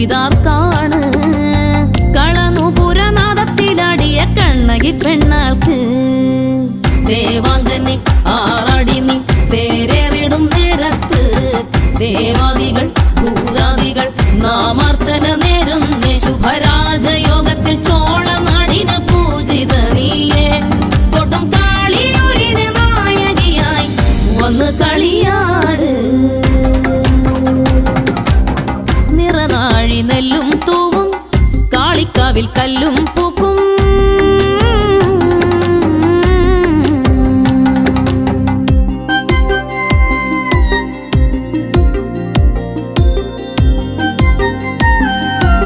പൂജിതാർക്കാണ് കളനുപുരനാദത്തിലാടിയ കണ്ണകി പെണ്ണാൾക്ക് ദേവാംഗനെ ആറാടി നീ തേരേറിടും നേരത്ത് ദേവാദികൾ ഭൂതാദികൾ നാമാർച്ചന നേരുന്നേ ശുഭരാജയോഗത്തിൽ ചോളനാടിന് പൂജിത നീയേ കൊടും കാളിയൂരിന് നായകിയായി വന്ന് കളിയാട് നിറനാഴി നെല്ലും തൂവും കാളിക്കാവിൽ കല്ലും പൂ